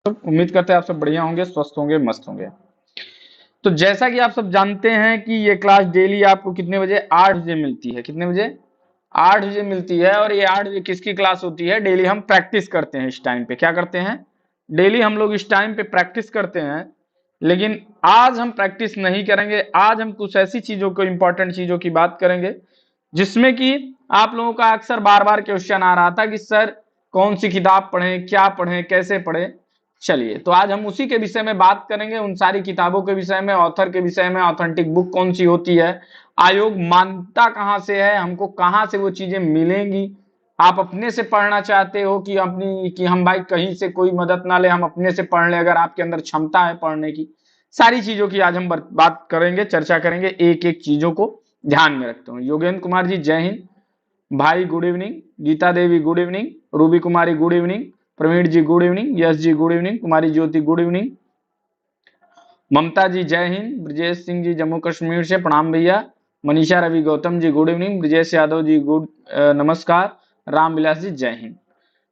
उम्मीद करते हैं आप सब बढ़िया होंगे, स्वस्थ होंगे, मस्त होंगे। तो जैसा कि आप सब जानते हैं कि ये क्लास डेली आपको कितने बजे, 8 बजे मिलती है। कितने बजे? 8 बजे मिलती है। और ये 8 बजे किसकी क्लास होती है? डेली हम प्रैक्टिस करते हैं इस टाइम पे। क्या करते हैं? डेली हम लोग इस टाइम पे प्रैक्टिस करते हैं। लेकिन आज हम प्रैक्टिस नहीं करेंगे। आज हम कुछ ऐसी चीजों को, इंपॉर्टेंट चीजों की बात करेंगे जिसमें कि आप लोगों का अक्सर बार बार क्वेश्चन आ रहा था कि सर कौन सी किताब पढ़ें, क्या पढ़ें, कैसे पढ़ें। चलिए, तो आज हम उसी के विषय में बात करेंगे, उन सारी किताबों के विषय में, ऑथर के विषय में, ऑथेंटिक बुक कौन सी होती है, आयोग मानता कहाँ से है, हमको कहाँ से वो चीजें मिलेंगी। आप अपने से पढ़ना चाहते हो कि अपनी, कि हम भाई कहीं से कोई मदद ना ले, हम अपने से पढ़ लें, अगर आपके अंदर क्षमता है पढ़ने की। सारी चीजों की आज हम बात करेंगे, चर्चा करेंगे, एक एक चीजों को ध्यान में रखते हुए। योगेंद्र कुमार जी जय हिंद। भाई गुड इवनिंग। गीता देवी गुड इवनिंग। रूबी कुमारी गुड इवनिंग। प्रवीण जी good evening. Yash ji good evening. कुमारी ज्योति गुड इवनिंग। ममता जी जय हिंद। ब्रजेश सिंह जी जम्मू कश्मीर से प्रणाम भैया। Manisha Ravi Gautam ji good evening. Brajesh Yadav ji good नमस्कार। राम विलास जी जय हिंद।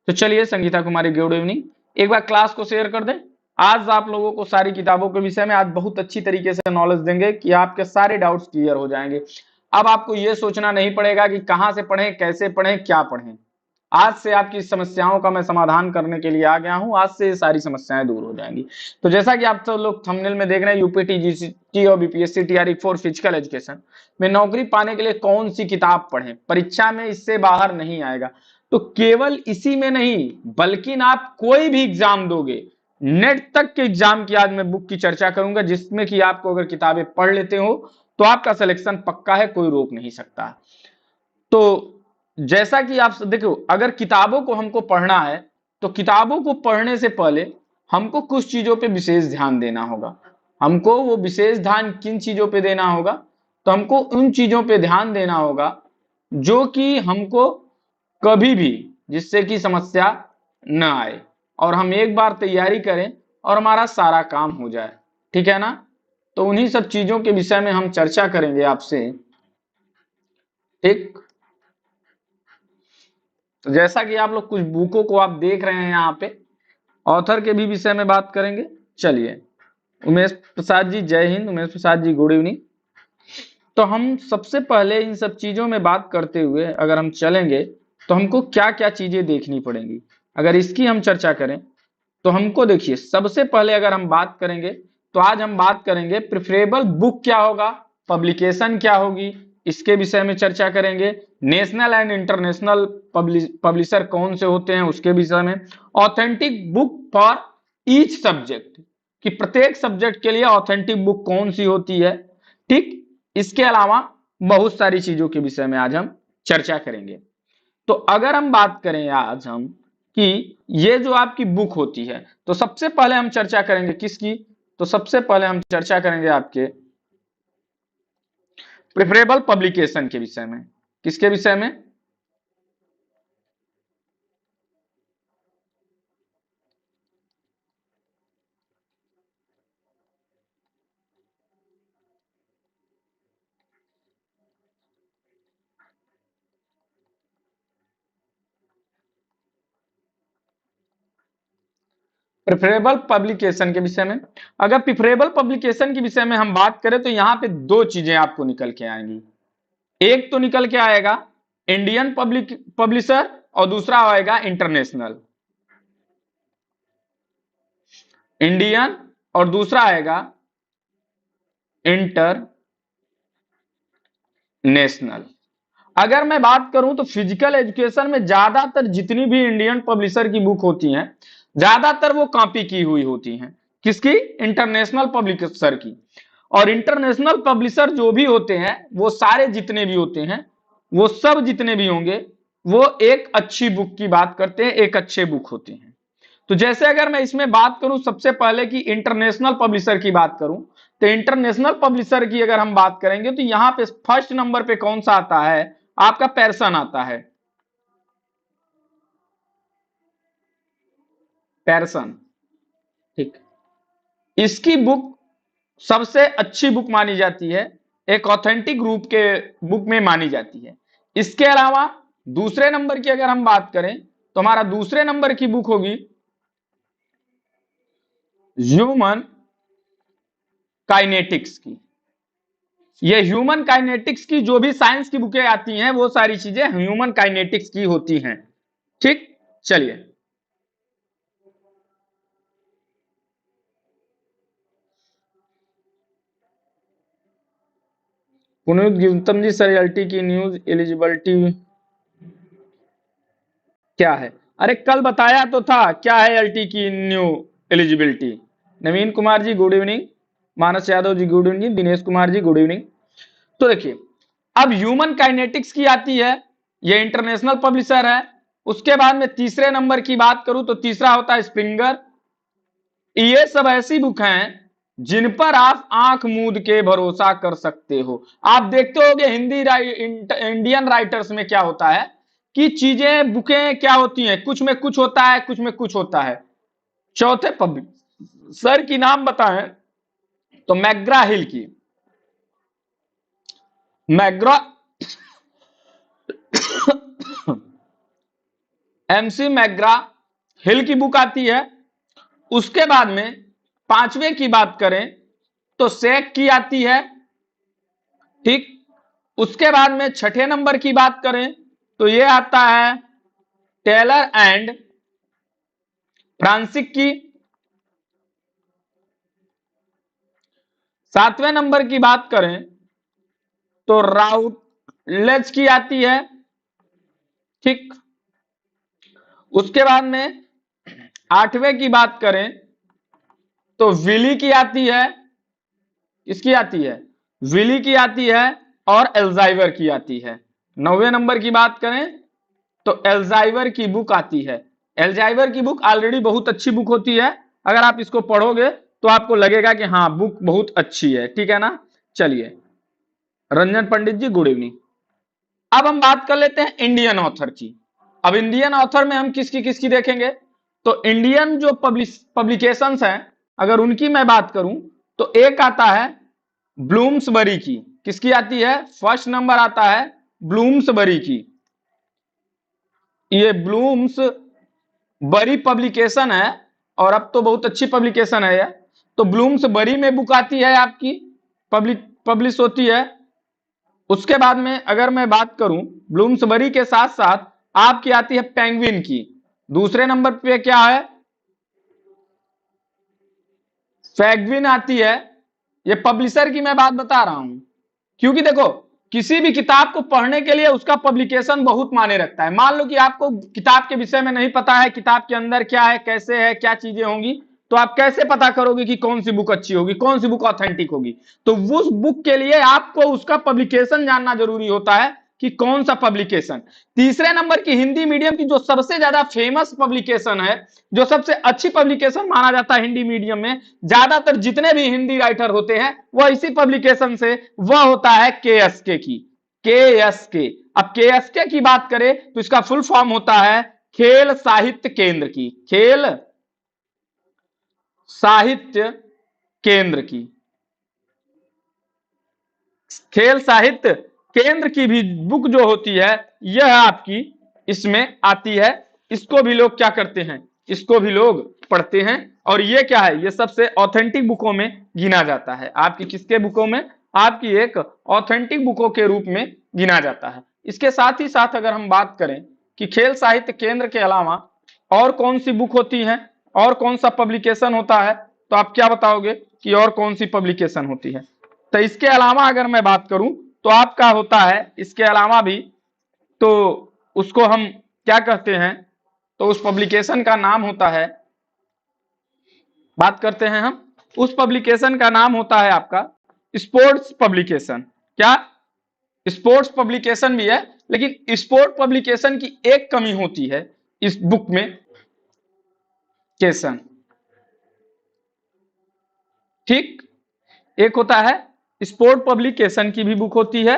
तो चलिए, संगीता कुमारी गुड इवनिंग। एक बार क्लास को शेयर कर दें। आज आप लोगों को सारी किताबों के विषय में आज बहुत अच्छी तरीके से नॉलेज देंगे कि आपके सारे डाउट्स क्लियर हो जाएंगे। अब आपको यह सोचना नहीं पड़ेगा कि कहां से पढ़ें, कैसे पढ़ें, क्या पढ़ें। आज से आपकी समस्याओं का मैं समाधान करने के लिए आ गया हूं। आज से ये सारी समस्याएं दूर हो जाएंगी। तो जैसा कि आप सब लोग थंबनेल में देख रहे हैं, यूपीटी, जीसीटी और बीपीएससी टीआरई 4 फिजिकल एजुकेशन में नौकरी पाने के लिए कौन सी किताब पढ़ें, परीक्षा में इससे बाहर नहीं आएगा। तो केवल इसी में नहीं, बल्कि आप कोई भी एग्जाम दोगे, नेट तक के एग्जाम की आज मैं बुक की चर्चा करूंगा, जिसमें कि आपको अगर किताबें पढ़ लेते हो तो आपका सिलेक्शन पक्का है, कोई रोक नहीं सकता। तो जैसा कि आप देखो, अगर किताबों को हमको पढ़ना है तो किताबों को पढ़ने से पहले हमको कुछ चीजों पे विशेष ध्यान देना होगा। हमको वो विशेष ध्यान किन चीजों पे देना होगा? तो हमको उन चीजों पे ध्यान देना होगा जो कि हमको कभी भी, जिससे कि समस्या न आए, और हम एक बार तैयारी करें और हमारा सारा काम हो जाए। ठीक है ना? तो उन्हीं सब चीजों के विषय में हम चर्चा करेंगे आपसे। ठीक। तो जैसा कि आप लोग कुछ बुकों को आप देख रहे हैं यहाँ पे, ऑथर के भी विषय में बात करेंगे। चलिए, उमेश प्रसाद जी जय हिंद। Umesh Prasad ji good evening. तो हम सबसे पहले इन सब चीजों में बात करते हुए अगर हम चलेंगे तो हमको क्या क्या चीजें देखनी पड़ेंगी, अगर इसकी हम चर्चा करें तो हमको देखिए, सबसे पहले अगर हम बात करेंगे तो आज हम बात करेंगे प्रिफरेबल बुक क्या होगा, पब्लिकेशन क्या होगी, इसके विषय में चर्चा करेंगे। नेशनल एंड इंटरनेशनल पब्लिशर कौन से होते हैं उसके विषय में। Authentic book for each subject, कि प्रत्येक सब्जेक्ट के लिए ऑथेंटिक बुक कौन सी होती है। ठीक। इसके अलावा बहुत सारी चीजों के विषय में आज हम चर्चा करेंगे। तो अगर हम बात करें आज हम कि ये जो आपकी बुक होती है, तो सबसे पहले हम चर्चा करेंगे किसकी? तो सबसे पहले हम चर्चा करेंगे आपके प्रेफरेबल पब्लिकेशन के विषय में। किसके विषय में? प्रेफरेबल पब्लिकेशन के विषय में। अगर प्रेफरेबल पब्लिकेशन के विषय में हम बात करें तो यहां पे दो चीजें आपको निकल के आएंगी। एक तो निकल के आएगा इंडियन पब्लिक पब्लिशर, और दूसरा आएगा इंटरनेशनल। इंडियन और दूसरा आएगा इंटरनेशनल। अगर मैं बात करूं तो फिजिकल एजुकेशन में ज्यादातर जितनी भी इंडियन पब्लिशर की बुक होती हैं, ज्यादातर वो कॉपी की हुई होती हैं। किसकी? इंटरनेशनल पब्लिशर की। और इंटरनेशनल पब्लिशर जो भी होते हैं, वो सारे जितने भी होते हैं, वो सब जितने भी होंगे, वो एक अच्छी बुक की बात करते हैं, एक अच्छे बुक होते हैं। तो जैसे अगर मैं इसमें बात करूं सबसे पहले कि इंटरनेशनल पब्लिशर की बात करूं, तो इंटरनेशनल पब्लिशर की अगर हम बात करेंगे तो यहां पे फर्स्ट नंबर पे कौन सा आता है? आपका पेयरसन आता है। पेयरसन। ठीक। इसकी बुक सबसे अच्छी बुक मानी जाती है, एक ऑथेंटिक रूप के बुक में मानी जाती है। इसके अलावा दूसरे नंबर की अगर हम बात करें तो हमारा दूसरे नंबर की बुक होगी ह्यूमन काइनेटिक्स की। ये ह्यूमन काइनेटिक्स की जो भी साइंस की बुकें आती हैं वो सारी चीजें ह्यूमन काइनेटिक्स की होती हैं। ठीक, चलिए पुनीत गौतम जी सर एलटी की न्यूज एलिजिबिलिटी क्या है? अरे कल बताया तो था क्या है एलटी की न्यू एलिजिबिलिटी। नवीन कुमार जी गुड इवनिंग, मानस Yadav ji good evening, Dinesh Kumar ji good evening. तो देखिए अब ह्यूमन काइनेटिक्स की आती है, ये इंटरनेशनल पब्लिशर है। उसके बाद में तीसरे नंबर की बात करूं तो तीसरा होता है स्प्रिंगर। ये सब ऐसी बुक हैं जिन पर आप आंख मूंद के भरोसा कर सकते हो। आप देखते होगे हिंदी इंडियन राइटर्स में क्या होता है कि चीजें बुकें क्या होती हैं, कुछ में कुछ होता है, कुछ में कुछ होता है। चौथे पब्लिक सर की नाम बताएं तो मैग्रा हिल की, मैग्रा एमसी मैग्रा हिल की बुक आती है। उसके बाद में पांचवें की बात करें तो सेक की आती है। ठीक, उसके बाद में छठे नंबर की बात करें तो ये आता है टेलर एंड फ्रांसिक की। सातवें नंबर की बात करें तो राउटलेज की आती है। ठीक, उसके बाद में आठवें की बात करें तो विली की आती है। किसकी आती है? विली की आती है और एल्जाइवर की आती है। नौवें नंबर की बात करें तो एल्जाइवर की बुक आती है। एल्जाइवर की बुक ऑलरेडी बहुत अच्छी बुक होती है, अगर आप इसको पढ़ोगे तो आपको लगेगा कि हाँ बुक बहुत अच्छी है। ठीक है ना? चलिए रंजन पंडित जी गुड इवनिंग। अब हम बात कर लेते हैं इंडियन ऑथर की। अब इंडियन ऑथर में हम किसकी किसकी देखेंगे तो इंडियन जो पब्लिकेशंस हैं अगर उनकी मैं बात करूं तो एक आता है ब्लूम्सबरी की। किसकी आती है? फर्स्ट नंबर आता है ब्लूम्सबरी की। ये ब्लूम्स बरी पब्लिकेशन है और अब तो बहुत अच्छी पब्लिकेशन है ये। तो ब्लूम्स बरी में बुक आती है आपकी, पब्लिश होती है। उसके बाद में अगर मैं बात करूं ब्लूम्स बरी के साथ साथ आपकी आती है पेंगुइन की। दूसरे नंबर पे क्या है? फैगविन आती है। ये पब्लिशर की मैं बात बता रहा हूं क्योंकि देखो किसी भी किताब को पढ़ने के लिए उसका पब्लिकेशन बहुत मायने रखता है। मान लो कि आपको किताब के विषय में नहीं पता है, किताब के अंदर क्या है, कैसे है, क्या चीजें होंगी, तो आप कैसे पता करोगे कि कौन सी बुक अच्छी होगी, कौन सी बुक ऑथेंटिक होगी? तो उस बुक के लिए आपको उसका पब्लिकेशन जानना जरूरी होता है कि कौन सा पब्लिकेशन। तीसरे नंबर की हिंदी मीडियम की जो सबसे ज्यादा फेमस पब्लिकेशन है, जो सबसे अच्छी पब्लिकेशन माना जाता है हिंदी मीडियम में, ज्यादातर जितने भी हिंदी राइटर होते हैं वह इसी पब्लिकेशन से, वह होता है केएसके की। केएसके। अब केएसके की बात करें तो इसका फुल फॉर्म होता है खेल साहित्य केंद्र की। खेल साहित्य केंद्र की। खेल साहित्य केंद्र की भी बुक जो होती है यह आपकी इसमें आती है। इसको भी लोग क्या करते हैं? इसको भी लोग पढ़ते हैं। और ये क्या है? ये सबसे ऑथेंटिक बुकों में गिना जाता है। आपकी किसके बुकों में? आपकी एक ऑथेंटिक बुकों के रूप में गिना जाता है। इसके साथ ही साथ अगर हम बात करें कि खेल साहित्य केंद्र के अलावा और कौन सी बुक होती है और कौन सा पब्लिकेशन होता है, तो आप क्या बताओगे कि और कौन सी पब्लिकेशन होती है? तो इसके अलावा अगर मैं बात करूं तो आपका होता है इसके अलावा भी, तो उसको हम क्या कहते हैं, तो उस पब्लिकेशन का नाम होता है, बात करते हैं हम, उस पब्लिकेशन का नाम होता है आपका स्पोर्ट्स पब्लिकेशन। क्या? स्पोर्ट्स पब्लिकेशन भी है, लेकिन स्पोर्ट पब्लिकेशन की एक कमी होती है इस बुक में, केशन। ठीक, एक होता है स्पोर्ट पब्लिकेशन की भी बुक होती है।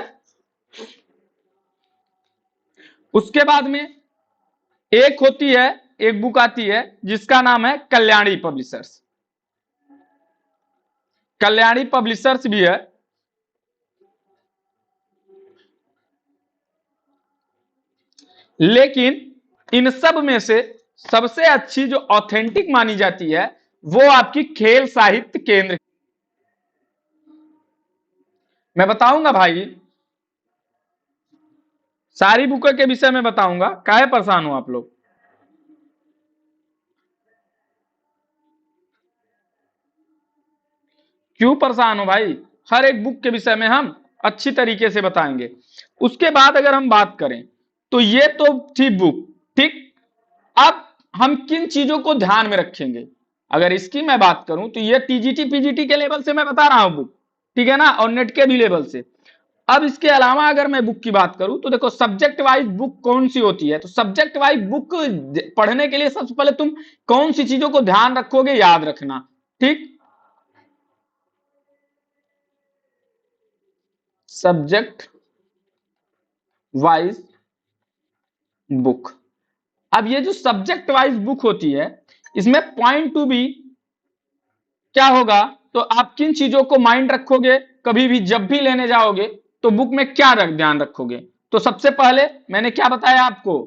उसके बाद में एक होती है, एक बुक आती है जिसका नाम है कल्याणी पब्लिशर्स। कल्याणी पब्लिशर्स भी है। लेकिन इन सब में से सबसे अच्छी जो ऑथेंटिक मानी जाती है वो आपकी खेल साहित्य केंद्र। मैं बताऊंगा भाई, सारी बुकों के विषय में बताऊंगा, काहे परेशान हो आप लोग। क्यों परेशान हो भाई, हर एक बुक के विषय में हम अच्छी तरीके से बताएंगे। उसके बाद अगर हम बात करें तो ये तो थी बुक, ठीक। अब हम किन चीजों को ध्यान में रखेंगे, अगर इसकी मैं बात करूं तो ये टीजीटी पीजीटी के लेवल से मैं बता रहा हूं बुक, ठीक है ना, और नेट के भी लेवल से। अब इसके अलावा अगर मैं बुक की बात करूं तो देखो सब्जेक्ट वाइज बुक कौन सी होती है, तो सब्जेक्ट वाइज बुक पढ़ने के लिए सबसे पहले तुम कौन सी चीजों को ध्यान रखोगे, याद रखना, ठीक। Subject wise book. अब ये जो सब्जेक्ट वाइज बुक होती है, इसमें पॉइंट टू बी क्या होगा, तो आप किन चीजों को माइंड रखोगे, कभी भी जब भी लेने जाओगे तो बुक में क्या ध्यान रखोगे। तो सबसे पहले मैंने क्या बताया आपको,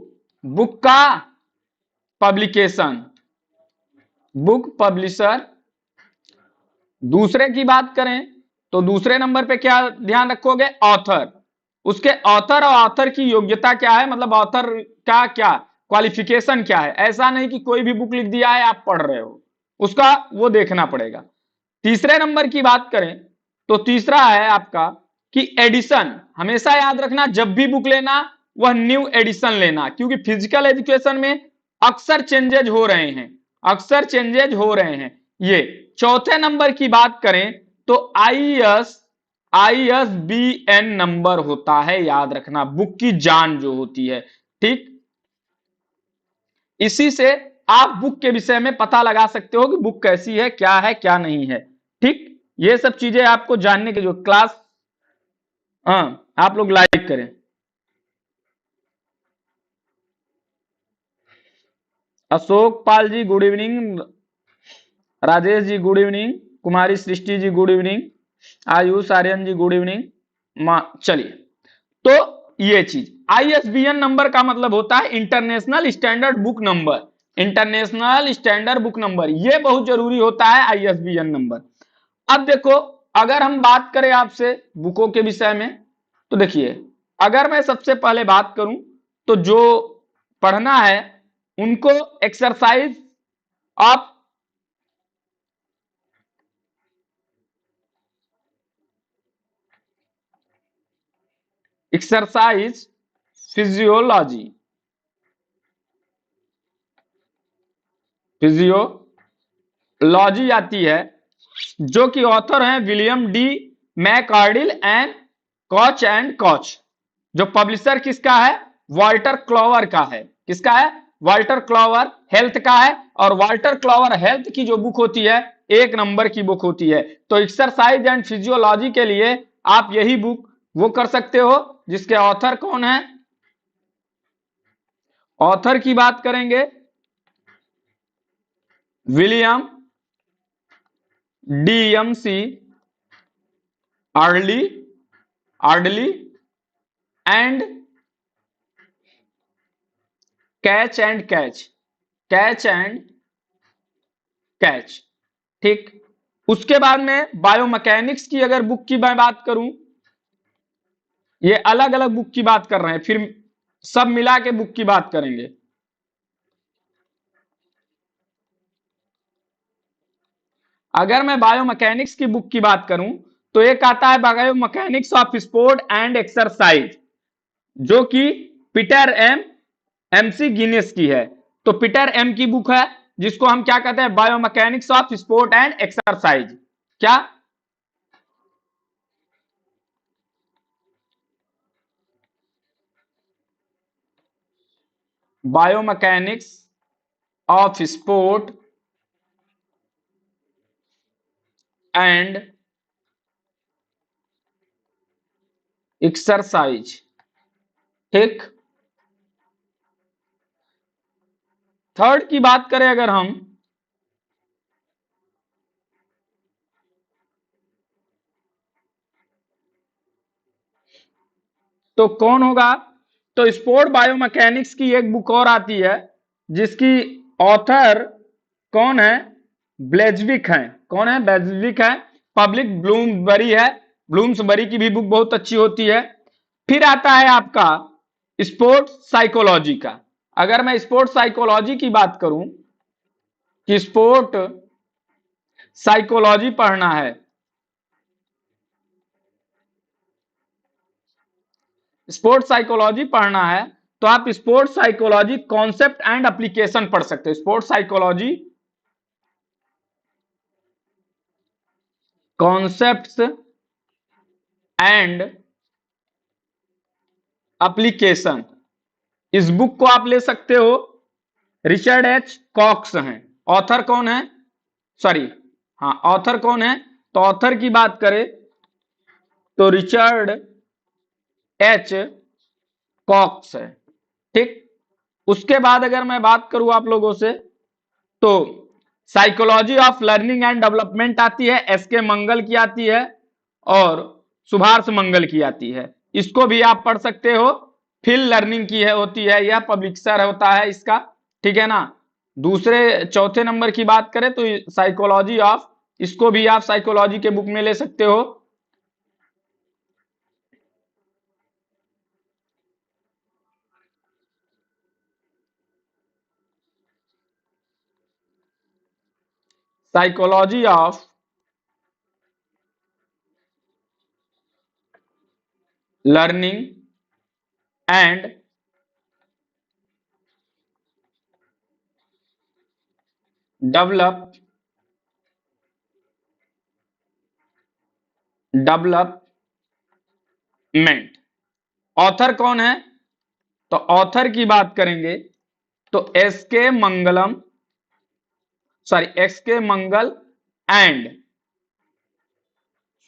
बुक का पब्लिकेशन, बुक पब्लिशर। दूसरे की बात करें तो दूसरे नंबर पे क्या ध्यान रखोगे, ऑथर, उसके ऑथर और ऑथर की योग्यता क्या है, मतलब ऑथर का क्या क्वालिफिकेशन क्या है। ऐसा नहीं कि कोई भी बुक लिख दिया है आप पढ़ रहे हो, उसका वो देखना पड़ेगा। तीसरे नंबर की बात करें तो तीसरा है आपका कि एडिशन, हमेशा याद रखना जब भी बुक लेना वह न्यू एडिशन लेना, क्योंकि फिजिकल एजुकेशन में अक्सर चेंजेज हो रहे हैं, अक्सर चेंजेज हो रहे हैं ये। चौथे नंबर की बात करें तो ISBN नंबर होता है, याद रखना, बुक की जान जो होती है, ठीक। इसी से आप बुक के विषय में पता लगा सकते हो कि बुक कैसी है क्या नहीं है, ठीक। ये सब चीजें आपको जानने के जो क्लास, हाँ, आप लोग लाइक करें। Ashok Pal ji good evening, Rajesh ji good evening, कुमारी सृष्टि जी गुड इवनिंग, आयुष आर्यन जी गुड इवनिंग। चलिए, तो ये चीज ISBN नंबर का मतलब होता है international standard book number, international standard book number, ये बहुत जरूरी होता है ISBN नंबर। अब देखो, अगर हम बात करें आपसे बुकों के विषय में तो देखिए, अगर मैं सबसे पहले बात करूं तो जो पढ़ना है उनको exercise of exercise physiology, physiology आती है, जो कि ऑथर हैं विलियम डी मैकआर्डिल एंड कॉच। जो पब्लिशर किसका है, वाल्टर क्लॉवर का है, किसका है, वाल्टर क्लॉवर हेल्थ का है। और वाल्टर क्लॉवर हेल्थ की जो बुक होती है एक नंबर की बुक होती है। तो एक्सरसाइज एंड फिजियोलॉजी के लिए आप यही बुक वो कर सकते हो, जिसके ऑथर कौन है, ऑथर की बात करेंगे William DMC early ardley and catch and catch, ठीक। उसके बाद में बायोमैकेनिक्स की अगर बुक की मैं बात करूं, ये अलग अलग बुक की बात कर रहे हैं, फिर सब मिला के बुक की बात करेंगे। अगर मैं बायोमैकेनिक्स की बुक की बात करूं तो एक आता है biomechanics of sport and exercise, जो कि पीटर MC गिनेस की है। तो पीटर M की बुक है, जिसको हम क्या कहते हैं, biomechanics of sport and exercise, क्या, biomechanics of sport and exercise, ठीक। थर्ड की बात करें अगर हम, तो कौन होगा, तो स्पोर्ट बायोमैकेनिक्स की एक बुक और आती है जिसकी ऑथर कौन है, ब्लेज्विक हैं। कौन है? ब्लेज्विक है। पब्लिक ब्लूमबरी है, ब्लूम्सबरी की भी बुक बहुत अच्छी होती है। फिर आता है आपका स्पोर्ट्स साइकोलॉजी का। अगर मैं स्पोर्ट्स साइकोलॉजी की बात करूं कि स्पोर्ट साइकोलॉजी पढ़ना है, स्पोर्ट्स साइकोलॉजी पढ़ना है, तो आप sports psychology concept and application पढ़ सकते हो। Sports psychology concepts and application, इस बुक को आप ले सकते हो। रिचर्ड एच कॉक्स हैं ऑथर। कौन है? सॉरी, हाँ, ऑथर कौन है? तो ऑथर की बात करें तो रिचर्ड एच कॉक्स है। ठीक। उसके बाद अगर मैं बात करूं आप लोगों से, तो psychology of learning and development आती है, एस के मंगल की आती है और सुभाष मंगल की आती है। इसको भी आप पढ़ सकते हो। फिल लर्निंग की है होती है, यह पब्लिशर होता है इसका। ठीक है ना। दूसरे चौथे नंबर की बात करें तो साइकोलॉजी ऑफ, इसको भी आप साइकोलॉजी के बुक में ले सकते हो। Psychology of learning and development. Author कौन है? तो ऑथर की बात करेंगे तो एस के मंगलम, सॉरी, एस के मंगल एंड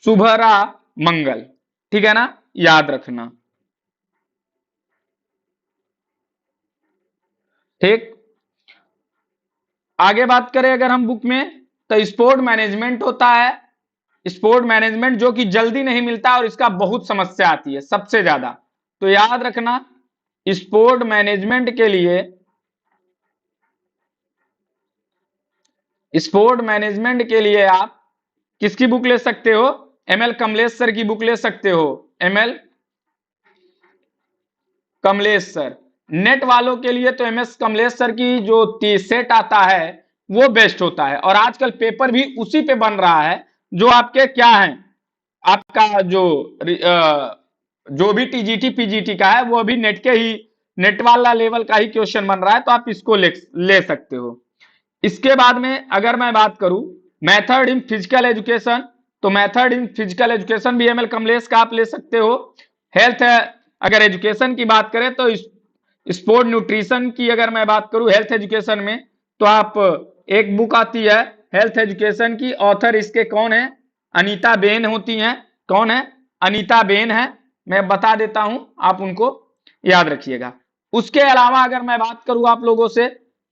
सुभरा मंगल। ठीक है ना, याद रखना। ठीक। आगे बात करें अगर हम बुक में, तो स्पोर्ट मैनेजमेंट होता है। स्पोर्ट मैनेजमेंट जो कि जल्दी नहीं मिलता और इसका बहुत समस्या आती है सबसे ज्यादा। तो याद रखना, स्पोर्ट मैनेजमेंट के लिए, स्पोर्ट मैनेजमेंट के लिए आप किसकी बुक ले सकते हो? एमएल कमलेश सर की बुक ले सकते हो। ML Kamlesh sir. नेट वालों के लिए तो एमएस कमलेश सर की जो सेट आता है वो बेस्ट होता है, और आजकल पेपर भी उसी पे बन रहा है। जो आपके क्या है, आपका जो भी टीजीटी पीजीटी का है वो अभी नेट के ही, नेट वाला लेवल का ही क्वेश्चन बन रहा है, तो आप इसको ले सकते हो। इसके बाद में अगर मैं बात करूं मेथड इन फिजिकल एजुकेशन, तो मेथड इन फिजिकल एजुकेशन भी एमएल कमलेश का आप ले सकते हो। हेल्थ, अगर एजुकेशन की बात करें तो स्पोर्ट न्यूट्रिशन की अगर मैं बात करूं हेल्थ एजुकेशन में, तो आप, एक बुक आती है हेल्थ एजुकेशन की, ऑथर इसके कौन है? अनीता बेन होती हैं। कौन है? अनीता बेन है। मैं बता देता हूं, आप उनको याद रखिएगा। उसके अलावा अगर मैं बात करूं आप लोगों से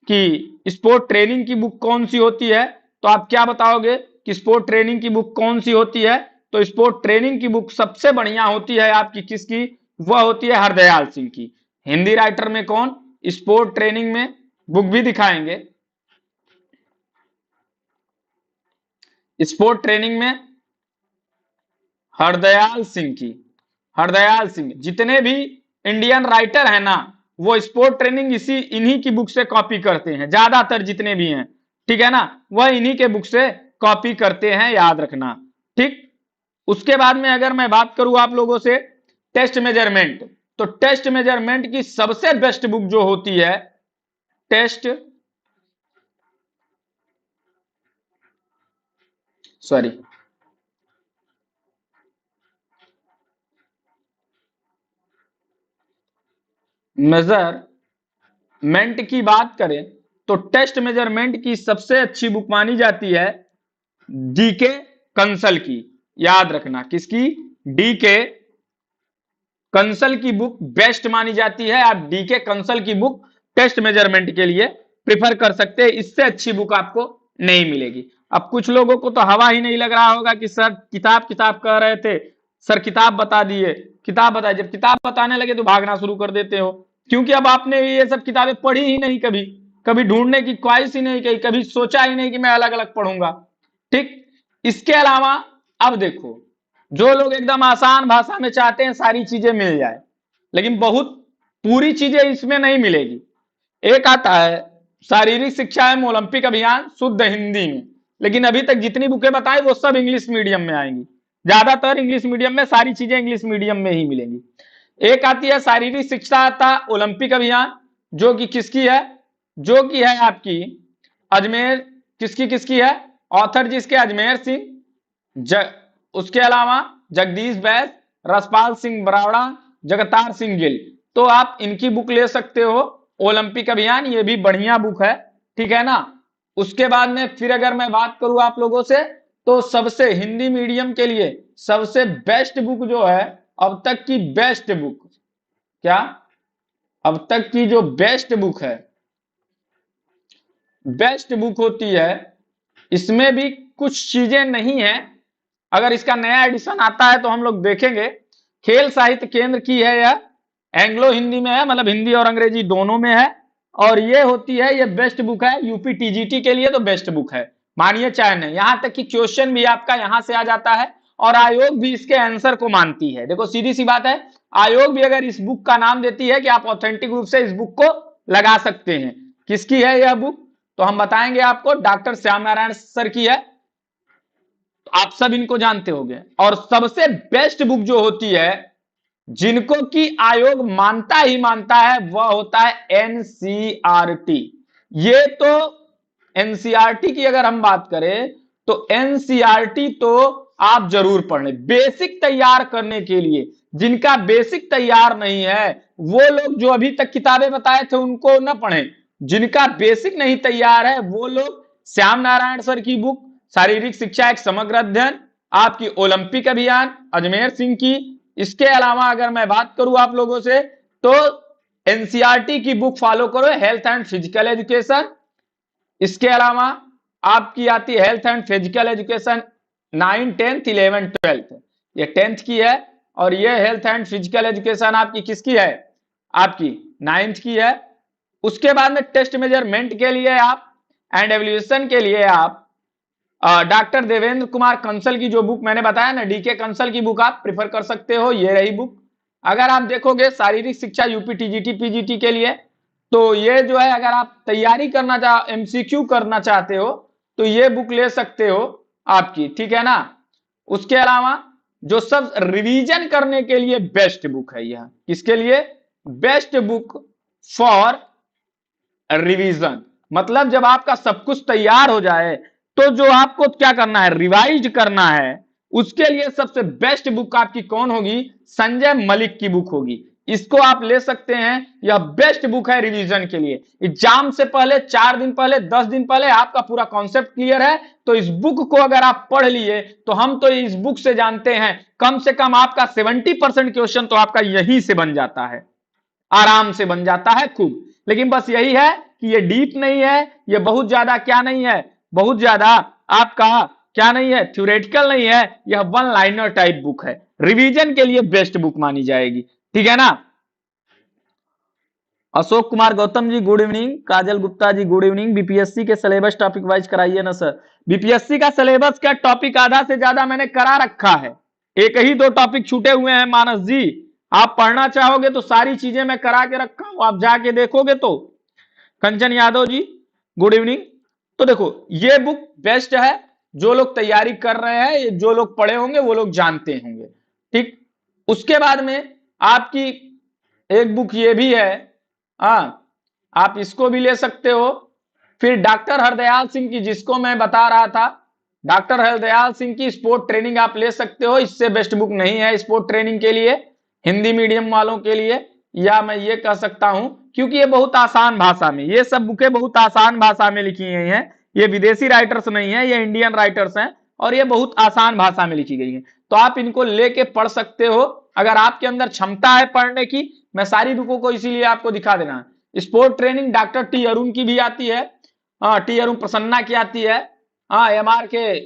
कि स्पोर्ट ट्रेनिंग की बुक कौन सी होती है, तो आप क्या बताओगे कि स्पोर्ट ट्रेनिंग की बुक कौन सी होती है? तो स्पोर्ट ट्रेनिंग की बुक सबसे बढ़िया होती है आपकी किसकी? वह होती है हरदयाल सिंह की। हिंदी राइटर में कौन? स्पोर्ट ट्रेनिंग में बुक भी दिखाएंगे। स्पोर्ट ट्रेनिंग में हरदयाल सिंह की, हरदयाल सिंह। जितने भी इंडियन राइटर है ना, वो स्पोर्ट ट्रेनिंग इसी इन्हीं की बुक से कॉपी करते हैं, ज्यादातर जितने भी हैं। ठीक है ना, वह इन्हीं के बुक से कॉपी करते हैं, याद रखना। ठीक। उसके बाद में अगर मैं बात करूं आप लोगों से टेस्ट मेजरमेंट, तो टेस्ट मेजरमेंट की सबसे बेस्ट बुक जो होती है, टेस्ट, सॉरी, मेजरमेंट की बात करें तो टेस्ट मेजरमेंट की सबसे अच्छी बुक मानी जाती है डीके कंसल की। याद रखना, किसकी? डीके कंसल की बुक बेस्ट मानी जाती है। आप डीके कंसल की बुक टेस्ट मेजरमेंट के लिए प्रिफर कर सकते हैं, इससे अच्छी बुक आपको नहीं मिलेगी। अब कुछ लोगों को तो हवा ही नहीं लग रहा होगा कि सर किताब किताब कह रहे थे, सर किताब बता दिए, किताब बताइए। जब किताब बताने लगे तो भागना शुरू कर देते हो, क्योंकि अब आपने ये सब किताबें पढ़ी ही नहीं कभी, कभी ढूंढने की ख्वाहिश ही नहीं की, कभी सोचा ही नहीं कि मैं अलग अलग पढ़ूंगा। ठीक, इसके अलावा अब देखो, जो लोग एकदम आसान भाषा में चाहते हैं सारी चीजें मिल जाए, लेकिन बहुत पूरी चीजें इसमें नहीं मिलेगी। एक आता है शारीरिक शिक्षा एवं ओलंपिक अभियान शुद्ध हिंदी में, लेकिन अभी तक जितनी बुकें बताई वो सब इंग्लिश मीडियम में आएंगी, ज्यादातर इंग्लिश मीडियम में, सारी चीजें इंग्लिश मीडियम में ही मिलेंगी। एक आती है शारीरिक शिक्षा था ओलंपिक अभियान, जो कि किसकी है, जो कि है आपकी अजमेर, किसकी है, ऑथर जिसके अजमेर सिंह, उसके अलावा जगदीश बैस, रसपाल सिंह बराड़ा, जगतार सिंह गिल। तो आप इनकी बुक ले सकते हो, ओलंपिक अभियान, ये भी बढ़िया बुक है, ठीक है ना। उसके बाद में फिर अगर मैं बात करूं आप लोगों से, तो सबसे हिंदी मीडियम के लिए सबसे बेस्ट बुक जो है, अब तक की बेस्ट बुक, क्या, अब तक की जो बेस्ट बुक है, बेस्ट बुक होती है, इसमें भी कुछ चीजें नहीं है, अगर इसका नया एडिशन आता है तो हम लोग देखेंगे। खेल साहित्य केंद्र की है यह, एंग्लो हिंदी में है, मतलब हिंदी और अंग्रेजी दोनों में है, और ये होती है, ये बेस्ट बुक है यूपी टीजीटी के लिए, तो बेस्ट बुक है, मानिए चाहे नहीं। यहां तक कि क्वेश्चन भी आपका यहां से आ जाता है, और आयोग भी इसके आंसर को मानती है। देखो सीधी सी बात है, आयोग भी अगर इस बुक का नाम देती है कि आप ऑथेंटिक रूप से इस बुक को लगा सकते हैं। किसकी है यह बुक, तो हम बताएंगे आपको, डॉक्टर श्याम नारायण सर की है, आप सब इनको जानते होंगे। और सबसे बेस्ट बुक जो होती है, जिनको की आयोग मानता ही मानता है, वह होता है एनसीईआरटी। ये तो एनसीईआरटी की अगर हम बात करें, तो एनसीईआरटी तो आप जरूर पढ़ लें, बेसिक तैयार करने के लिए। जिनका बेसिक तैयार नहीं है, वो लोग जो अभी तक किताबें बताए थे उनको न पढ़ें। जिनका बेसिक नहीं तैयार है, वो लोग श्याम नारायण सर की बुक शारीरिक शिक्षा एक समग्र अध्ययन, आपकी ओलंपिक अभियान अजमेर सिंह की, इसके अलावा अगर मैं बात करूं आप लोगों से, तो एनसीईआरटी की बुक फॉलो करो, हेल्थ एंड फिजिकल एजुकेशन। इसके अलावा आपकी आती है हेल्थ एंड फिजिकल एजुकेशन 9, 10, 11, 12, ये 10th की है, और ये हेल्थ एंड फिजिकल एजुकेशन आपकी किसकी है, आपकी 9th की है। उसके बाद में टेस्ट मेजरमेंट के लिए आप एंड एवल्यूएशन के लिए आप डॉक्टर देवेंद्र कुमार कंसल की जो बुक मैंने बताया ना, डीके कंसल की बुक आप प्रिफर कर सकते हो, ये रही बुक। अगर आप देखोगे शारीरिक शिक्षा यूपी टीजीटी पीजीटी के लिए, तो ये जो है, अगर आप तैयारी करना चाह एमसीक्यू करना चाहते हो, तो ये बुक ले सकते हो आपकी, ठीक है ना। उसके अलावा जो सब रिवीजन करने के लिए बेस्ट बुक है, यह किसके लिए, बेस्ट बुक फॉर रिवीजन, मतलब जब आपका सब कुछ तैयार हो जाए, तो जो आपको क्या करना है, रिवाइज करना है, उसके लिए सबसे बेस्ट बुक आपकी कौन होगी, संजय मलिक की बुक होगी। इसको आप ले सकते हैं, यह बेस्ट बुक है रिवीजन के लिए। एग्जाम से पहले 4 दिन पहले, 10 दिन पहले आपका पूरा कॉन्सेप्ट क्लियर है, तो इस बुक को अगर आप पढ़ लिए, तो हम तो इस बुक से जानते हैं कम से कम आपका 70% क्वेश्चन तो आपका यहीं से बन जाता है, आराम से बन जाता है खूब। लेकिन बस यही है कि ये डीप नहीं है, ये बहुत ज्यादा क्या नहीं है, बहुत ज्यादा आपका क्या नहीं है, थ्योरेटिकल नहीं है, यह 1 लाइनर टाइप बुक है, रिवीजन के लिए बेस्ट बुक मानी जाएगी, ठीक है ना। अशोक कुमार गौतम जी गुड इवनिंग, काजल Gupta ji good evening. BPSC के सिलेबस टॉपिक वाइज कराइए ना सर। बीपीएससी का सिलेबस का टॉपिक आधा से ज्यादा मैंने करा रखा है, एक ही 2 टॉपिक छूटे हुए हैं मानस जी। आप पढ़ना चाहोगे तो सारी चीजें मैं करा के रखा हूं, आप जाके देखोगे तो। कंचन यादव जी गुड इवनिंग। तो देखो ये बुक बेस्ट है, जो लोग तैयारी कर रहे हैं, जो लोग पढ़े होंगे वो लोग जानते होंगे, ठीक। उसके बाद में आपकी एक बुक ये भी है, आप इसको भी ले सकते हो। फिर डॉक्टर हरदयाल सिंह की, जिसको मैं बता रहा था, डॉक्टर हरदयाल सिंह की स्पोर्ट ट्रेनिंग आप ले सकते हो, इससे बेस्ट बुक नहीं है स्पोर्ट ट्रेनिंग के लिए, हिंदी मीडियम वालों के लिए। या मैं ये कह सकता हूं, क्योंकि ये बहुत आसान भाषा में, ये सब बुकें बहुत आसान भाषा में लिखी गई हैं, ये विदेशी राइटर्स नहीं है, ये इंडियन राइटर्स हैं, और ये बहुत आसान भाषा में लिखी गई है, तो आप इनको लेके पढ़ सकते हो अगर आपके अंदर क्षमता है पढ़ने की। मैं सारी बुकों को इसीलिए आपको दिखा देना। Sport training doctor T Arun की भी आती है, टी अरुण प्रसन्ना की आती है, एमआर के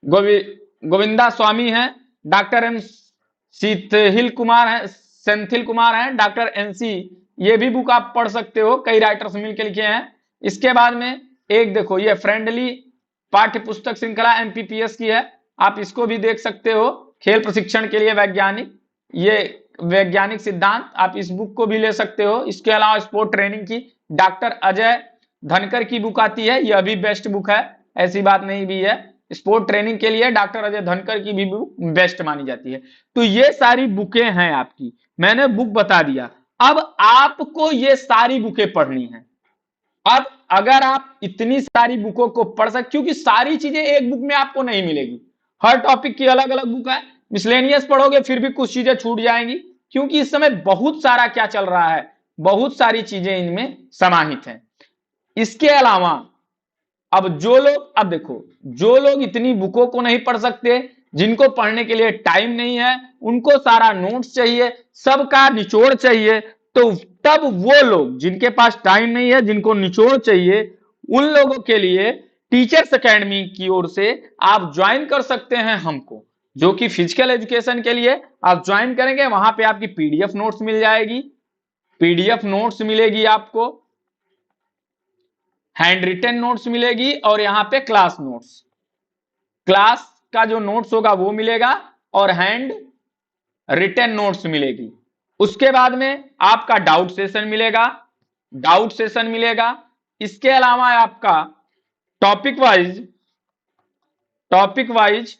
गोविंदा स्वामी है, डॉक्टर एम सेंथिल कुमार है, डॉक्टर एनसी, ये भी बुक आप पढ़ सकते हो, कई राइटर्स मिलकर लिखे हैं। इसके बाद में एक देखो ये फ्रेंडली पाठ्य पुस्तक श्रृंखला एमपीपीएस की है, आप इसको भी देख सकते हो। खेल प्रशिक्षण के लिए वैज्ञानिक, ये वैज्ञानिक सिद्धांत, आप इस बुक को भी ले सकते हो। इसके अलावा स्पोर्ट ट्रेनिंग की डॉक्टर अजय धनकर की बुक आती है, यह भी बेस्ट बुक है, ऐसी बात नहीं भी है। स्पोर्ट ट्रेनिंग के लिए डॉक्टर अजय धनकर की भी बुक बेस्ट मानी जाती है। तो ये सारी बुकें हैं आपकी, मैंने बुक बता दिया। अब आपको ये सारी बुकें पढ़नी है। अब अगर आप इतनी सारी बुकों को पढ़ सकते, क्योंकि सारी चीजें एक बुक में आपको नहीं मिलेगी, हर टॉपिक की अलग अलग बुक है। मिसलेनियस पढ़ोगे फिर भी कुछ चीजें छूट जाएंगी, क्योंकि इस समय बहुत सारा क्या चल रहा है, बहुत सारी चीजें इनमें समाहित हैं। इसके अलावा अब जो लोग, अब देखो जो लोग इतनी बुकों को नहीं पढ़ सकते, जिनको पढ़ने के लिए टाइम नहीं है, उनको सारा नोट्स चाहिए, सबका निचोड़ चाहिए, तो तब वो लोग जिनके पास टाइम नहीं है, जिनको निचोड़ चाहिए, उन लोगों के लिए टीचर्स एकेडमी की ओर से आप ज्वाइन कर सकते हैं हमको, जो कि फिजिकल एजुकेशन के लिए आप ज्वाइन करेंगे। वहां पे आपकी पीडीएफ नोट्स मिल जाएगी, पीडीएफ नोट्स मिलेगी आपको, हैंड रिटन नोट्स मिलेगी, और यहां पे क्लास नोट्स, क्लास का जो नोट्स होगा वो मिलेगा, और हैंड रिटन नोट्स मिलेगी। उसके बाद में आपका डाउट सेशन मिलेगा, डाउट सेशन मिलेगा। इसके अलावा आपका टॉपिक वाइज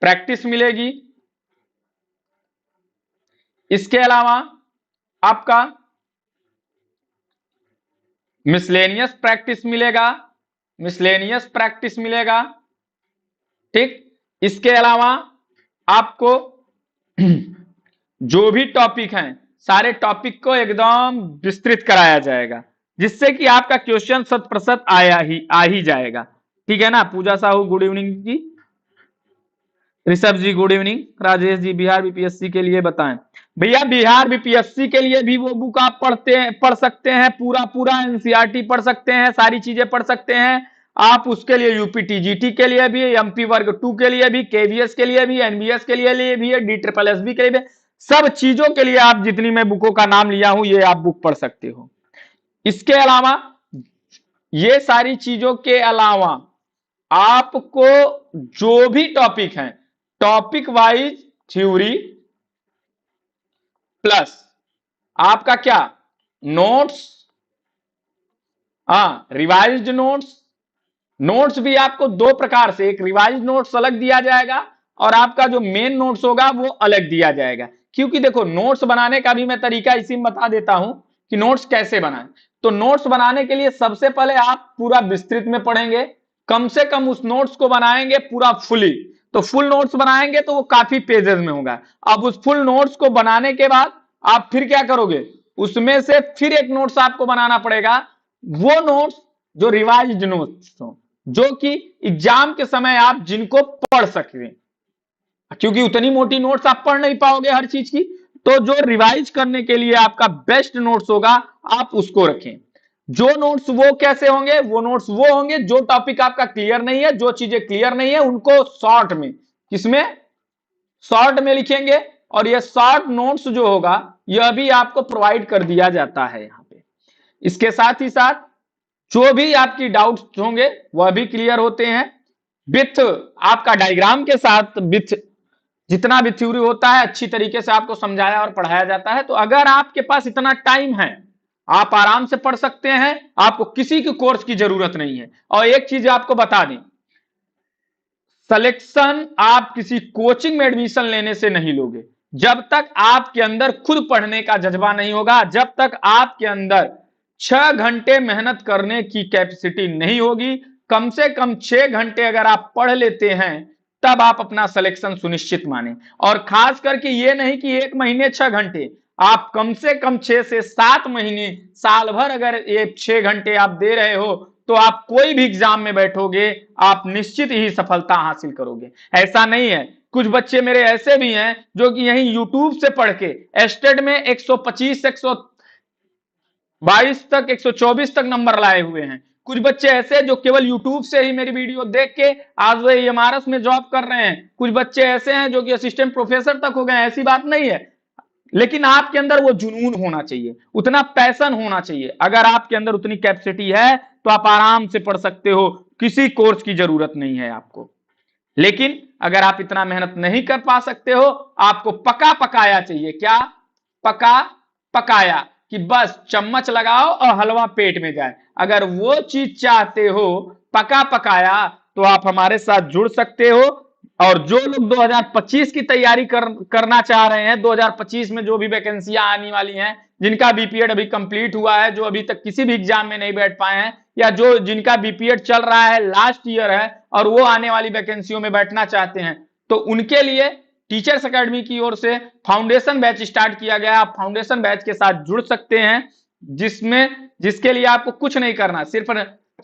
प्रैक्टिस मिलेगी। इसके अलावा आपका मिसलेनियस प्रैक्टिस मिलेगा, मिसलेनियस प्रैक्टिस मिलेगा, ठीक। इसके अलावा आपको जो भी टॉपिक हैं, सारे टॉपिक को एकदम विस्तृत कराया जाएगा, जिससे कि आपका क्वेश्चन 100% आ ही जाएगा, ठीक है ना। पूजा साहू गुड इवनिंग जी, ऋषभ जी good evening, Rajesh ji Bihar BPSC के लिए बताएं। भैया बिहार बीपीएससी के लिए भी वो बुक आप पढ़ सकते हैं, पूरा एनसीईआरटी पढ़ सकते हैं, सारी चीजें पढ़ सकते हैं आप। उसके लिए यूपीटीजीटी के लिए भी, एमपी वर्ग 2 के लिए भी, केवीएस के लिए भी, एनबीएस के लिए भी है, DSSB के लिए भी, सब चीजों के लिए आप जितनी मैं बुकों का नाम लिया हूं ये आप बुक पढ़ सकते हो। इसके अलावा ये सारी चीजों के अलावा आपको जो भी टॉपिक हैं, टॉपिक वाइज थ्योरी प्लस आपका क्या नोट्स, रिवाइज्ड नोट्स। नोट्स भी आपको दो प्रकार से, एक रिवाइज नोट्स अलग दिया जाएगा, और आपका जो मेन नोट्स होगा वो अलग दिया जाएगा। क्योंकि देखो नोट्स बनाने का भी मैं तरीका इसी में बता देता हूं कि नोट्स कैसे बनाएं। तो नोट्स बनाने के लिए सबसे पहले आप पूरा विस्तृत में पढ़ेंगे, कम से कम उस नोट्स को बनाएंगे पूरा फुली। तो फुल नोट्स बनाएंगे तो वो काफी पेजेस में होगा। अब उस फुल नोट्स को बनाने के बाद आप फिर क्या करोगे, उसमें से फिर एक नोट्स आपको बनाना पड़ेगा, वो नोट्स जो रिवाइज्ड नोट्स हो, जो कि एग्जाम के समय आप जिनको पढ़ सकें, क्योंकि उतनी मोटी नोट्स आप पढ़ नहीं पाओगे हर चीज की। तो जो रिवाइज करने के लिए आपका बेस्ट नोट्स होगा आप उसको रखें। जो नोट्स वो कैसे होंगे, वो नोट्स वो होंगे जो टॉपिक आपका क्लियर नहीं है, जो चीजें क्लियर नहीं है उनको शॉर्ट में, किसमें, शॉर्ट में लिखेंगे। और ये शॉर्ट नोट्स जो होगा यह भी आपको प्रोवाइड कर दिया जाता है यहाँ पे। इसके साथ ही साथ जो भी आपकी डाउट्स होंगे वह भी क्लियर होते हैं, विथ आपका डायग्राम के साथ, विथ जितना भी थ्योरी होता है अच्छी तरीके से आपको समझाया और पढ़ाया जाता है। तो अगर आपके पास इतना टाइम है आप आराम से पढ़ सकते हैं, आपको किसी के कोर्स की जरूरत नहीं है। और एक चीज आपको बता दें, सिलेक्शन आप किसी कोचिंग में एडमिशन लेने से नहीं लोगे, जब तक आपके अंदर खुद पढ़ने का जज्बा नहीं होगा, जब तक आपके अंदर 6 घंटे मेहनत करने की कैपेसिटी नहीं होगी। कम से कम 6 घंटे अगर आप पढ़ लेते हैं तब आप अपना सिलेक्शन सुनिश्चित माने। और खास करके ये नहीं कि 1 महीने 6 घंटे, आप कम से कम 6 से 7 महीने, साल भर अगर ये 6 घंटे आप दे रहे हो तो आप कोई भी एग्जाम में बैठोगे आप निश्चित ही सफलता हासिल करोगे। ऐसा नहीं है, कुछ बच्चे मेरे ऐसे भी हैं जो कि यहीं यूट्यूब से पढ़ के एस्टेट में 125 122 तक 124 तक नंबर लाए हुए हैं। कुछ बच्चे ऐसे जो केवल यूट्यूब से ही मेरी वीडियो देख के आज वो एमआरएस में जॉब कर रहे हैं। कुछ बच्चे ऐसे हैं जो कि असिस्टेंट प्रोफेसर तक हो गए, ऐसी बात नहीं है। लेकिन आपके अंदर वो जुनून होना चाहिए, उतना पैशन होना चाहिए। अगर आपके अंदर उतनी कैपेसिटी है तो आप आराम से पढ़ सकते हो, किसी कोर्स की जरूरत नहीं है आपको। लेकिन अगर आप इतना मेहनत नहीं कर पा सकते हो, आपको पका पकाया चाहिए। क्या? पका पकाया, कि बस चम्मच लगाओ और हलवा पेट में जाए। अगर वो चीज चाहते हो, पका पकाया, तो आप हमारे साथ जुड़ सकते हो। और जो लोग 2025 की तैयारी करना चाह रहे हैं, 2025 में जो भी वैकेंसियां आने वाली हैं, जिनका बीपीएड अभी कंप्लीट हुआ है, जो अभी तक किसी भी एग्जाम में नहीं बैठ पाए हैं, या जो जिनका बीपीएड चल रहा है, लास्ट ईयर है, और वो आने वाली वैकेंसियों में बैठना चाहते हैं, तो उनके लिए टीचर्स एकेडमी की ओर से फाउंडेशन बैच स्टार्ट किया गया। आप फाउंडेशन बैच के साथ जुड़ सकते हैं, जिसके लिए आपको कुछ नहीं करना, सिर्फ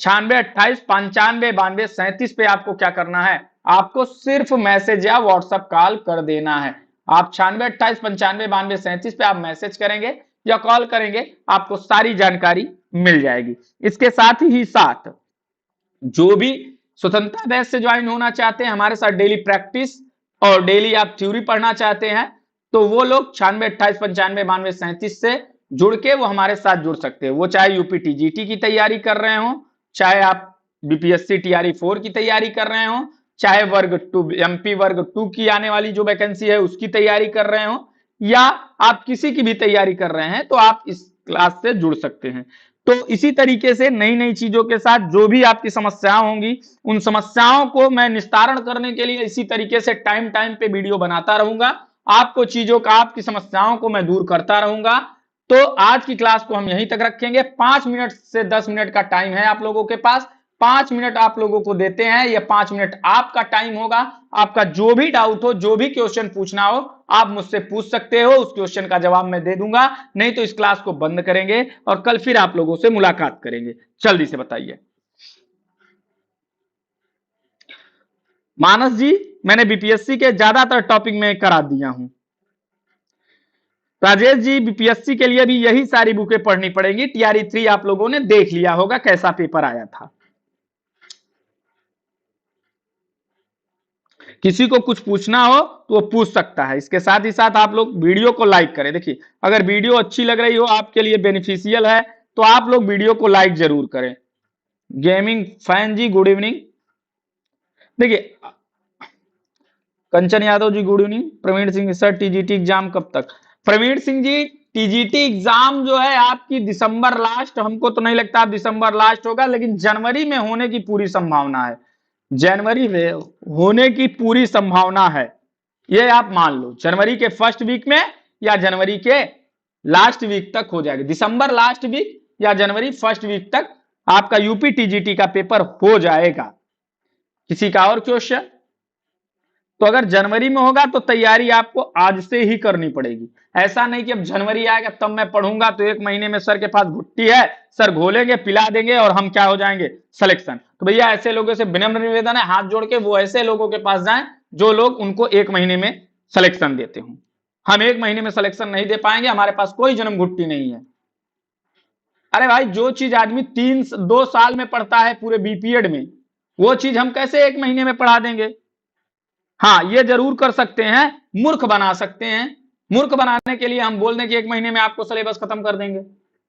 9628 95 92 37 पे आपको क्या करना है, आपको सिर्फ मैसेज या व्हाट्सएप कॉल कर देना है। आप 9628 95 92 37 पे आप मैसेज करेंगे या कॉल करेंगे, आपको सारी जानकारी मिल जाएगी। इसके साथ ही साथ जो भी स्वतंत्रता बैच से ज्वाइन होना चाहते हैं, हमारे साथ डेली प्रैक्टिस और डेली आप थ्योरी पढ़ना चाहते हैं, तो वो लोग 9628 95 92 37 से जुड़ के वो हमारे साथ जुड़ सकते हैं। वो चाहे यूपी टीजीटी की तैयारी कर रहे हो, चाहे आप बीपीएससी टीआरई 4 की तैयारी कर रहे हो, चाहे वर्ग 2 एमपी वर्ग 2 की आने वाली जो वैकेंसी है उसकी तैयारी कर रहे हो, या आप किसी की भी तैयारी कर रहे हैं, तो आप इस क्लास से जुड़ सकते हैं। तो इसी तरीके से नई नई चीजों के साथ जो भी आपकी समस्याएं होंगी, उन समस्याओं को मैं निस्तारण करने के लिए इसी तरीके से टाइम टाइम पे वीडियो बनाता रहूंगा। आपको चीजों का, आपकी समस्याओं को मैं दूर करता रहूंगा। तो आज की क्लास को हम यहीं तक रखेंगे। 5 मिनट से 10 मिनट का टाइम है आप लोगों के पास। 5 मिनट आप लोगों को देते हैं, ये 5 मिनट आपका टाइम होगा। आपका जो भी डाउट हो, जो भी क्वेश्चन पूछना हो, आप मुझसे पूछ सकते हो। उस क्वेश्चन का जवाब मैं दे दूंगा, नहीं तो इस क्लास को बंद करेंगे और कल फिर आप लोगों से मुलाकात करेंगे। जल्दी से बताइए। मानस जी, मैंने बीपीएससी के ज्यादातर टॉपिक में करा दिया हूं। राजेश जी, बीपीएससी के लिए भी यही सारी बुकें पढ़नी पड़ेगी। टीआरई 3 आप लोगों ने देख लिया होगा कैसा पेपर आया था। किसी को कुछ पूछना हो तो वो पूछ सकता है। इसके साथ ही साथ आप लोग वीडियो को लाइक करें। देखिए, अगर वीडियो अच्छी लग रही हो, आपके लिए बेनिफिशियल है, तो आप लोग वीडियो को लाइक जरूर करें। Gaming fan ji, good evening. देखिए, Kanchan Yadav ji, good evening. Praveen Singh sir, TGT exam कब तक? प्रवीण सिंह जी, टीजीटी एग्जाम जो है आपकी दिसंबर लास्ट, हमको तो नहीं लगता आप दिसंबर लास्ट होगा, लेकिन जनवरी में होने की पूरी संभावना है। जनवरी में होने की पूरी संभावना है, ये आप मान लो। जनवरी के फर्स्ट वीक में या जनवरी के लास्ट वीक तक हो जाएगा। दिसंबर लास्ट वीक या जनवरी फर्स्ट वीक तक आपका यूपी टीजीटी का पेपर हो जाएगा। किसी का और क्वेश्चन? तो अगर जनवरी में होगा तो तैयारी आपको आज से ही करनी पड़ेगी। ऐसा नहीं कि अब जनवरी आएगा तब मैं पढ़ूंगा, तो 1 महीने में सर के पास घुट्टी है, सर घोलेंगे, पिला देंगे और हम क्या हो जाएंगे, सिलेक्शन। तो भैया ऐसे लोगों से विनम्र निवेदन है, हाथ जोड़ के वो ऐसे लोगों के पास जाएं जो लोग उनको 1 महीने में सिलेक्शन देते हो। हम 1 महीने में सिलेक्शन नहीं दे पाएंगे, हमारे पास कोई जन्म घुट्टी नहीं है। अरे भाई, जो चीज आदमी 2 साल में पढ़ता है पूरे बीपीएड में, वो चीज हम कैसे 1 महीने में पढ़ा देंगे? हाँ, ये जरूर कर सकते हैं, मूर्ख बना सकते हैं। मूर्ख बनाने के लिए हम बोल दें कि 1 महीने में आपको सिलेबस खत्म कर देंगे,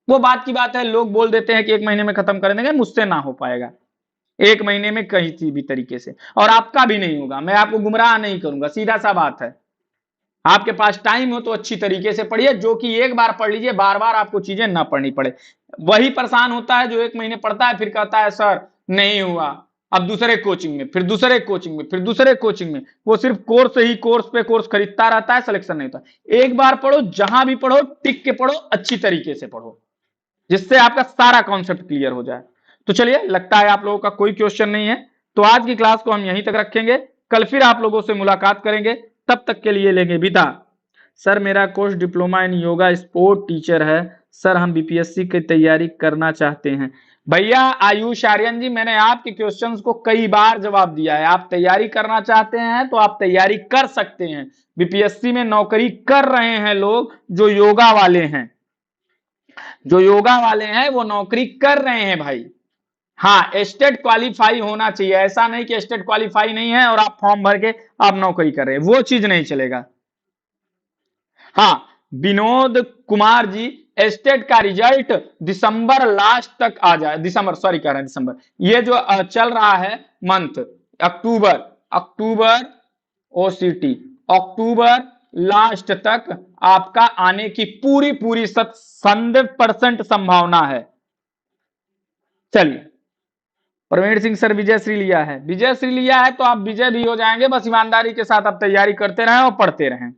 वो बात की बात है। लोग बोल देते हैं कि 1 महीने में खत्म कर देंगे, मुझसे ना हो पाएगा 1 महीने में कहीं भी तरीके से, और आपका भी नहीं होगा। मैं आपको गुमराह नहीं करूंगा, सीधा सा बात है। आपके पास टाइम हो तो अच्छी तरीके से पढ़िए, जो कि एक बार पढ़ लीजिए, बार बार आपको चीजें ना पढ़नी पड़े। वही परेशान होता है जो 1 महीने पढ़ता है, फिर कहता है सर नहीं हुआ, अब दूसरे कोचिंग में, फिर दूसरे कोचिंग में, फिर दूसरे कोचिंग में। वो सिर्फ कोर्स ही कोर्स पे कोर्स खरीदता रहता है, सिलेक्शन नहीं होता। एक बार पढ़ो, जहां भी पढ़ो टिक के पढ़ो, अच्छी तरीके से पढ़ो, जिससे आपका सारा कॉन्सेप्ट क्लियर हो जाए। तो चलिए, लगता है आप लोगों का कोई क्वेश्चन नहीं है, तो आज की क्लास को हम यहीं तक रखेंगे। कल फिर आप लोगों से मुलाकात करेंगे, तब तक के लिए लेंगे विदा। सर, मेरा course diploma in yoga sport teacher है सर, हम बीपीएससी की तैयारी करना चाहते हैं। भैया आयुष आर्यन जी, मैंने आपके क्वेश्चंस को कई बार जवाब दिया है। आप तैयारी करना चाहते हैं तो आप तैयारी कर सकते हैं। बीपीएससी में नौकरी कर रहे हैं लोग जो योगा वाले हैं, जो योगा वाले हैं वो नौकरी कर रहे हैं भाई। हाँ, स्टेट क्वालिफाई होना चाहिए। ऐसा नहीं कि स्टेट क्वालिफाई नहीं है और आप फॉर्म भर के आप नौकरी कर रहे हैं, वो चीज नहीं चलेगा। हाँ, विनोद कुमार जी स्टेट का रिजल्ट दिसंबर लास्ट तक आ जाए, दिसंबर सॉरी कह रहे हैं दिसंबर, ये जो चल रहा है मंथ अक्टूबर, अक्टूबर ओसीटी अक्टूबर लास्ट तक आपका आने की पूरी पूरी 100% संभावना है। चलिए प्रवीण सिंह सर विजय श्री लिया है, विजय श्री लिया है तो आप विजय भी हो जाएंगे, बस ईमानदारी के साथ आप तैयारी करते रहें और पढ़ते रहें।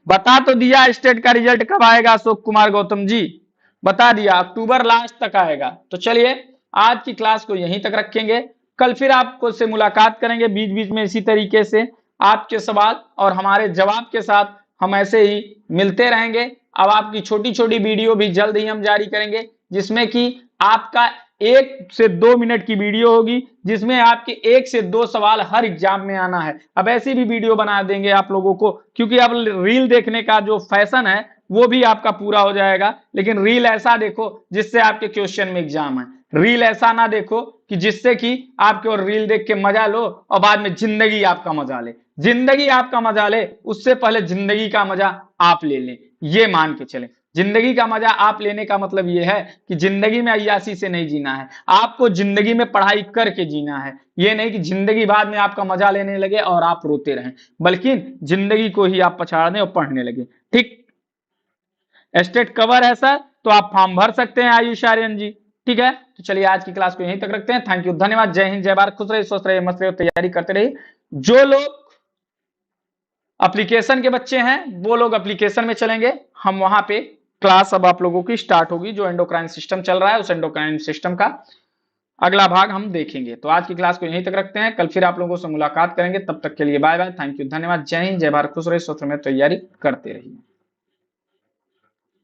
बता तो दिया स्टेट का रिजल्ट कब आएगा अशोक कुमार गौतम जी, बता दिया अक्टूबर लास्ट तक आएगा। तो चलिए आज की क्लास को यहीं तक रखेंगे, कल फिर आपको से मुलाकात करेंगे बीच बीच में इसी तरीके से आपके सवाल और हमारे जवाब के साथ हम ऐसे ही मिलते रहेंगे। अब आपकी छोटी छोटी वीडियो भी जल्द ही हम जारी करेंगे जिसमें कि आपका 1 से 2 मिनट की वीडियो होगी जिसमें आपके 1 से 2 सवाल हर एग्जाम में आना है। अब ऐसी भी वीडियो बना देंगे आप लोगों को, क्योंकि अब रील देखने का जो फैशन है वो भी आपका पूरा हो जाएगा, लेकिन रील ऐसा देखो जिससे आपके क्वेश्चन में एग्जाम है, रील ऐसा ना देखो कि जिससे कि आपके और रील देख के मजा लो और बाद में जिंदगी आपका मजा ले। जिंदगी आपका मजा ले उससे पहले जिंदगी का मजा आप ले लें, ये मान के चलें। जिंदगी का मजा आप लेने का मतलब यह है कि जिंदगी में अय्यासी से नहीं जीना है, आपको जिंदगी में पढ़ाई करके जीना है। यह नहीं कि जिंदगी बाद में आपका मजा लेने लगे और आप रोते रहें, बल्कि जिंदगी को ही आप पछाड़ दें और पढ़ने लगे। ठीक, स्टेट कवर है सर तो आप फॉर्म भर सकते हैं आयुष आर्यन जी। ठीक है, तो चलिए आज की क्लास को यहीं तक रखते हैं। थैंक यू, धन्यवाद, जय हिंद, जय भारत, खुश रहिए, स्वस्थ रहिए, मस्त रहिए, तैयारी करते रहिए। जो लोग एप्लीकेशन के बच्चे हैं वो लोग एप्लीकेशन में चलेंगे, हम वहां पे क्लास अब आप लोगों की स्टार्ट होगी, जो एंडोक्राइन सिस्टम चल रहा है उस एंडोक्राइन सिस्टम का अगला भाग हम देखेंगे। तो आज की क्लास को यहीं तक रखते हैं, कल फिर आप लोगों से मुलाकात करेंगे, तब तक के लिए बाय बाय, थैंक यू, धन्यवाद, जय हिंद, जय भारत, खुश रहिए, स्वस्थ रहिए, तैयारी करते रहिए।